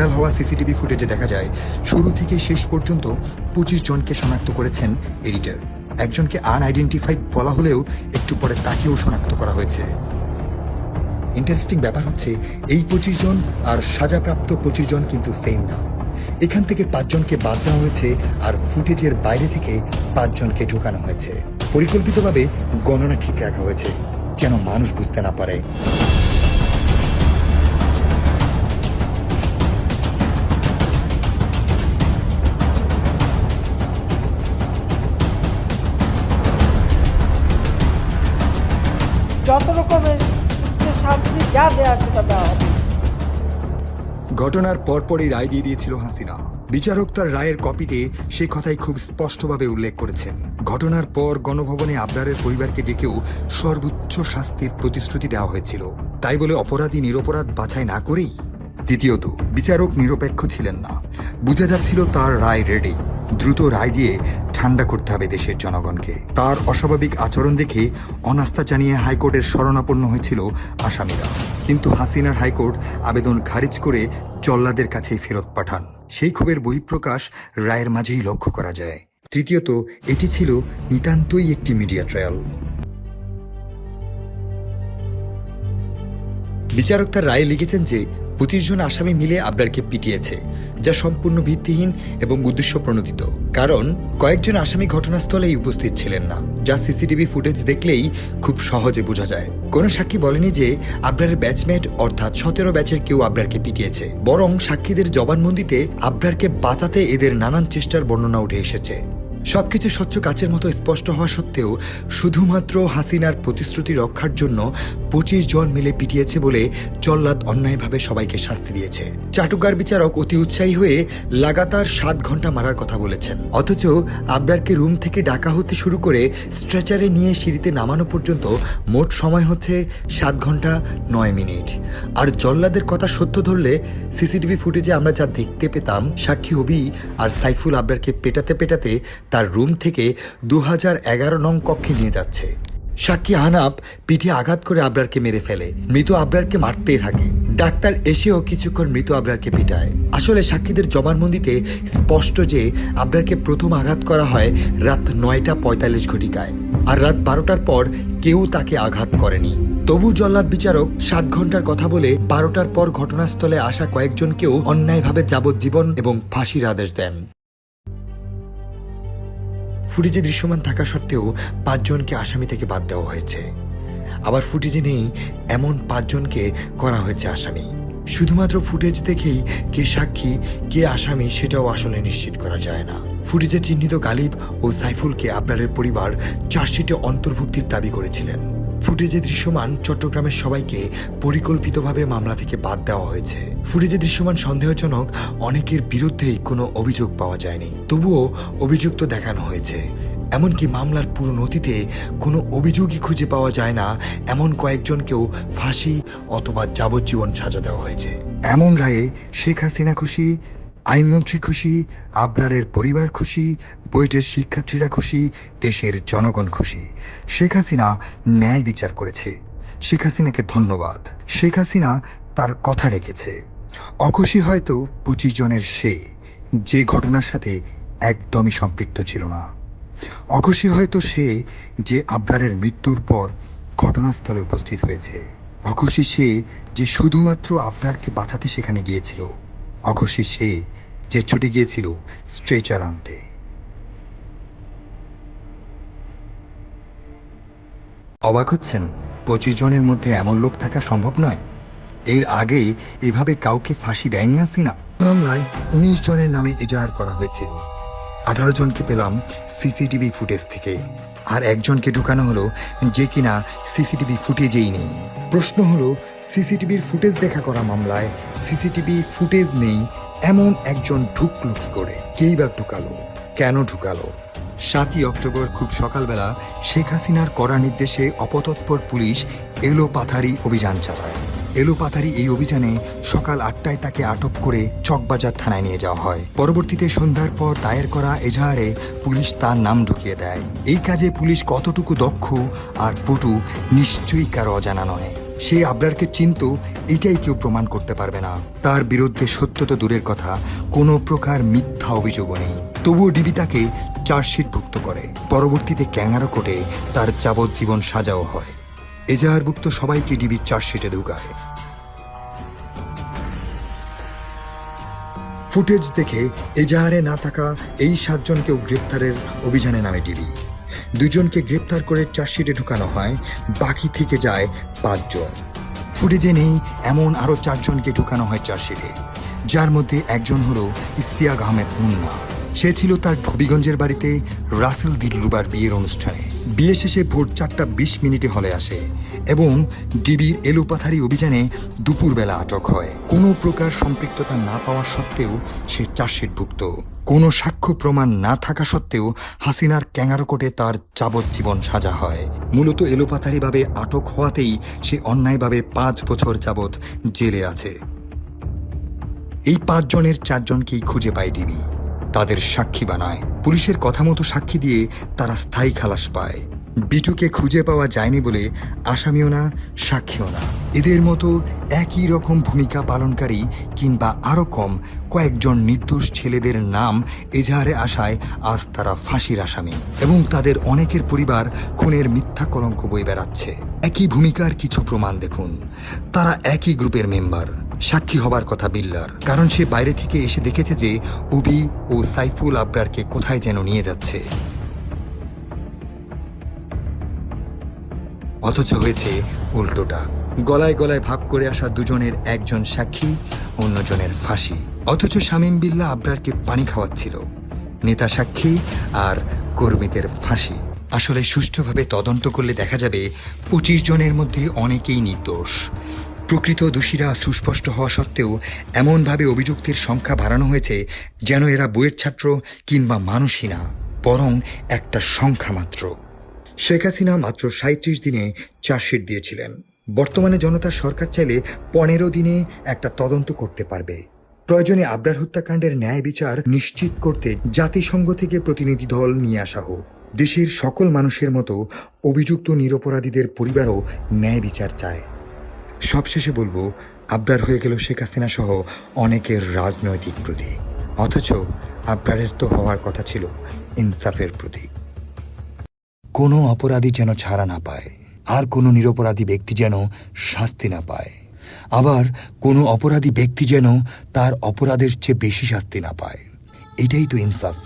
Viral হওয়া CCTV ফুটেজে দেখা যায় শুরু থেকে শেষ পর্যন্ত 25 জনকে শনাক্ত করেছেন এডিটর। একজনকে আনআইডেন্টিফাইড বলা হলেও একটু পরে তাকেও শনাক্ত করা হয়েছে। ইন্টারেস্টিং ব্যাপার হচ্ছে এই 25 জন আর সাজাপ্রাপ্ত 25 জন কিন্তু সেম না। এখান থেকে 5 জনকে বাদ দেওয়া হয়েছে আর ফুটেজের বাইরে থেকে 5 জনকে ঢোকানো হয়েছে। পরিকল্পিতভাবে গণনা ঠিক রাখা হয়েছে যেন মানুষ বুঝতে না পারে। যত রকমের শাস্তি যা দেওয়া সেটা দেওয়া হবে। ঘটনার পরপরই রায় দিয়ে দিয়েছিল হাসিনা। বিচারক তার রায়ের কপিতে সে কথাই খুব স্পষ্টভাবে উল্লেখ করেছেন। ঘটনার পর গণভবনে আবরারের পরিবারকে ডেকেও সর্বোচ্চ শাস্তির প্রতিশ্রুতি দেওয়া হয়েছিল। তাই বলে অপরাধী নিরপরাধ বাছাই না করেই। দ্বিতীয়ত, বিচারক নিরপেক্ষ ছিলেন না। বোঝা যাচ্ছিল তার রায় রেডি, দ্রুত রায় দিয়ে ঠান্ডা করতে হবে দেশের জনগণকে। তার অস্বাভাবিক আচরণ দেখে অনাস্থা জানিয়ে হাইকোর্টের শরণাপন্ন হয়েছিল আসামিরা, কিন্তু হাসিনার হাইকোর্ট আবেদন খারিজ করে জল্লাদের কাছেই ফেরত পাঠান। সেই ক্ষোভের বহিঃপ্রকাশ রায়ের মাঝেই লক্ষ্য করা যায়। তৃতীয়ত, এটি ছিল নিতান্তই একটি মিডিয়া ট্রায়াল। বিচারক তার রায়ে লিখেছেন যে 25 জন আসামি মিলে আবরারকে পিটিয়েছে, যা সম্পূর্ণ ভিত্তিহীন এবং উদ্দেশ্য প্রণোদিত। কারণ কয়েকজন আসামি ঘটনাস্থলেই উপস্থিত ছিলেন না, যা সিসিটিভি ফুটেজ দেখলেই খুব সহজে বোঝা যায়। কোনো সাক্ষী বলেনি যে আবরারের ব্যাচমেট অর্থাৎ 17 ব্যাচের কেউ আবরারকে পিটিয়েছে, বরং সাক্ষীদের জবানবন্দিতে আবরারকে বাঁচাতে এদের নানান চেষ্টার বর্ণনা উঠে এসেছে। সবকিছু স্বচ্ছ কাচের মতো স্পষ্ট হওয়া সত্ত্বেও শুধুমাত্র হাসিনার প্রতিশ্রুতি রক্ষার জন্য 25 জন মিলে পিটিয়েছে বলে জল্লাদ অন্যায়ভাবে সবাইকে শাস্তি দিয়েছে। চাটুকার বিচারক অতি উৎসাহী হয়ে লাগাতার 7 ঘন্টা মারার কথা বলেছেন, অথচ আবরারকে রুম থেকে ডাকা হতে শুরু করে স্ট্রেচারে নিয়ে সিঁড়িতে নামানো পর্যন্ত মোট সময় হচ্ছে 7 ঘন্টা 9 মিনিট। আর জল্লাদের কথা সত্য ধরলে সিসিটিভি ফুটেজে আমরা যা দেখতে পেতাম, সাক্ষী অভি আর সাইফুল আবরারকে পেটাতে পেটাতে তার রুম থেকে 2011 নং কক্ষে নিয়ে যাচ্ছে। সাক্ষী আহনাব পিঠে আঘাত করে আবরারকে মেরে ফেলে, মৃত আবরারকে মারতেই থাকে। ডাক্তার এসেও কিছুক্ষণ মৃত আবরারকে পিটায়। আসলে সাক্ষীদের জবানবন্দিতে স্পষ্ট যে আবরারকে প্রথম আঘাত করা হয় রাত 9:45 ঘটিকায়, আর রাত 12টার পর কেউ তাকে আঘাত করেনি। তবু জল্লাদ বিচারক 7 ঘন্টার কথা বলে 12টার পর ঘটনাস্থলে আসা কয়েকজনকেও অন্যায়ভাবে যাবজ্জীবন এবং ফাঁসির আদেশ দেন। ফুটেজে দৃশ্যমান থাকা সত্ত্বেও 5 জনকে আসামি থেকে বাদ দেওয়া হয়েছে। আবার ফুটেজে নেই এমন 5 জনকে করা হয়েছে আসামি। শুধুমাত্র ফুটেজ দেখেই কে সাক্ষী কে আসামি সেটাও আসলে নিশ্চিত করা যায় না। ফুটেজে চিহ্নিত গালিব ও সাইফুলকে আবরারের পরিবার চার্জশিটে অন্তর্ভুক্তির দাবি করেছিলেন। ফুটেজে দৃশ্যমান চট্টগ্রামের সবাইকে পরিকল্পিতভাবে মামলা থেকে বাদ দেওয়া হয়েছে। ফুটেজে দৃশ্যমান সন্দেহজনক অনেকের বিরুদ্ধেই কোনো অভিযোগ পাওয়া যায়নি, তবুও অভিযুক্ত দেখানো হয়েছে। এমনকি মামলার পুরো নথিতে কোনো অভিযোগই খুঁজে পাওয়া যায় না এমন কয়েকজনকেও ফাঁসি অথবা যাবজ্জীবন সাজা দেওয়া হয়েছে। এমন রায়ে শেখ হাসিনা খুশি, আইনমন্ত্রী খুশি, আবরারের পরিবার খুশি, বুয়েটের শিক্ষার্থীরা খুশি, দেশের জনগণ খুশি। শেখ হাসিনা ন্যায় বিচার করেছে। শেখ হাসিনাকে ধন্যবাদ। শেখ হাসিনা তার কথা রেখেছে। অখুশি হয়তো 25 জনের সে, যে ঘটনার সাথে একদমই সম্পৃক্ত ছিল না। অখুশি হয়তো সে, যে আবরারের মৃত্যুর পর ঘটনাস্থলে উপস্থিত হয়েছে। অখুশি সে, যে শুধুমাত্র আবরারকে বাঁচাতে সেখানে গিয়েছিল। অখুশি সে, যে ছুটে গিয়েছিল স্ট্রেচার আনতে। অবাক হচ্ছেন? 25 জনের মধ্যে এমন লোক থাকা সম্ভব নয়। এর আগে এভাবে কাউকে ফাঁসি দেয়নি হাসিনা। মামলায় 19 জনের নামে এজাহার করা হয়েছিল। 18 জনকে পেলাম সিসিটিভি ফুটেজ থেকে, আর একজনকে ঢুকানো হলো যে কিনা সিসিটিভি ফুটেজেই নেই। প্রশ্ন হলো, সিসিটিভির ফুটেজ দেখা করা মামলায় সিসিটিভি ফুটেজ নেই এমন একজন ঢুকলো কি করে? কেই বা ঢুকালো? কেন ঢুকালো? 7ই অক্টোবর খুব সকালবেলা শেখ হাসিনার কড়া নির্দেশে অপতৎপর পুলিশ এলোপাথারি অভিযান চালায়। এলোপাথারি এই অভিযানে সকাল 8টায় তাকে আটক করে চকবাজার থানায় নিয়ে যাওয়া হয়। পরবর্তীতে সন্ধ্যার পর দায়ের করা এজাহারে পুলিশ তার নাম ঢুকিয়ে দেয়। এই কাজে পুলিশ কতটুকু দক্ষ আর পটু নিশ্চয়ই কারো অজানা নয়। সে আবরারকে চিনত, এটাই কেউ প্রমাণ করতে পারবে না। তার বিরুদ্ধে সত্য তো দূরের কথা, কোনো প্রকার মিথ্যা অভিযোগও নেই। তবুও ডিবি তাকে চার্জশিটভুক্ত করে। পরবর্তীতে ক্যাঙ্গারো কোর্টে তার যাবজ্জীবন সাজাও হয়। এজাহারভুক্ত সবাইকে ডিবি চার্জশিটে ঢুকায়। ফুটেজ দেখে এজাহারে না থাকা এই 7 জনকেও গ্রেপ্তারের অভিযানে নামে ডিবি। 2 জনকে গ্রেপ্তার করে চার্জশিটে ঢুকানো হয়, বাকি থেকে যায় 5 জন। ফুটেজে নেই এমন আরও 4 জনকে ঢুকানো হয় চার্জশিটে, যার মধ্যে একজন হলো ইস্তিয়াক আহমেদ মুন্না। সে ছিল তার হবিগঞ্জের বাড়িতে রাসেল দিলরুবার বিয়ের অনুষ্ঠানে। বিয়ে শেষে ভোর 4:20 হলে আসে এবং ডিবির এলোপাথারি অভিযানে দুপুরবেলা আটক হয়। কোনো প্রকার সম্পৃক্ততা না পাওয়া সত্ত্বেও সে চার্জশিটভুক্ত। কোনো সাক্ষ্য প্রমাণ না থাকা সত্ত্বেও হাসিনার ক্যাঙ্গারো কোর্টে তার যাবজ্জীবন সাজা হয়। মূলত এলোপাথারিভাবে আটক হওয়াতেই সে অন্যায়ভাবে 5 বছর যাবৎ জেলে আছে। এই 5 জনের 4 জনকেই খুঁজে পায় ডিবি, তাদের সাক্ষী বানায়। পুলিশের কথা মতো সাক্ষী দিয়ে তারা স্থায়ী খালাস পায়। বিটুকে খুঁজে পাওয়া যায়নি বলে আসামিও না, সাক্ষীও না। এদের মতো একই রকম ভূমিকা পালনকারী কিংবা আরও কম কয়েকজন নির্দোষ ছেলেদের নাম এজাহারে আসায় আজ তারা ফাঁসির আসামি এবং তাদের অনেকের পরিবার খুনের মিথ্যা কলঙ্ক বয়ে বেড়াচ্ছে। একই ভূমিকার কিছু প্রমাণ দেখুন। তারা একই গ্রুপের মেম্বার। সাক্ষী হবার কথা বিল্লার, কারণ সে বাইরে থেকে এসে দেখেছে যে অভি ও সাইফুল আবরারকে কোথায় যেন নিয়ে যাচ্ছে, অথচ হয়েছে উল্টোটা। গলায় গলায় ভাগ করে আসা 2 জনের একজন সাক্ষী, অন্যজনের ফাঁসি। অথচ শামীম বিল্লাহ আবরারকে পানি খাওয়াচ্ছিল। নেতা সাক্ষী আর কর্মীদের ফাঁসি। আসলে সুষ্ঠুভাবে তদন্ত করলে দেখা যাবে 25 জনের মধ্যে অনেকেই নির্দোষ। প্রকৃত দোষীরা সুস্পষ্ট হওয়া সত্ত্বেও এমনভাবে অভিযুক্তের সংখ্যা বাড়ানো হয়েছে যেন এরা বইয়ের ছাত্র কিংবা মানুষই না, বরং একটা সংখ্যা মাত্র। শেখ হাসিনা মাত্র 37 দিনে চার্জশিট দিয়েছিলেন। বর্তমানে জনতার সরকার চাইলে 15 দিনে একটা তদন্ত করতে পারবে। প্রয়োজনে আবরার হত্যাকাণ্ডের ন্যায় বিচার নিশ্চিত করতে জাতিসংঘ থেকে প্রতিনিধি দল নিয়ে আসা হোক। দেশের সকল মানুষের মতো অভিযুক্ত নিরপরাধীদের পরিবারও ন্যায় বিচার চায়। সবশেষে বলবো, আবরার হয়ে গেল শেখ হাসিনা সহ অনেকের রাজনৈতিক প্রতীক, অথচ আবরারের তো হওয়ার কথা ছিল ইনসাফের প্রতীক। কোনো অপরাধী যেন ছাড়া না পায়, আর কোনো নিরপরাধী ব্যক্তি যেন শাস্তি না পায়, আবার কোনো অপরাধী ব্যক্তি যেন তার অপরাধের চেয়ে বেশি শাস্তি না পায়। এটাই তো ইনসাফ।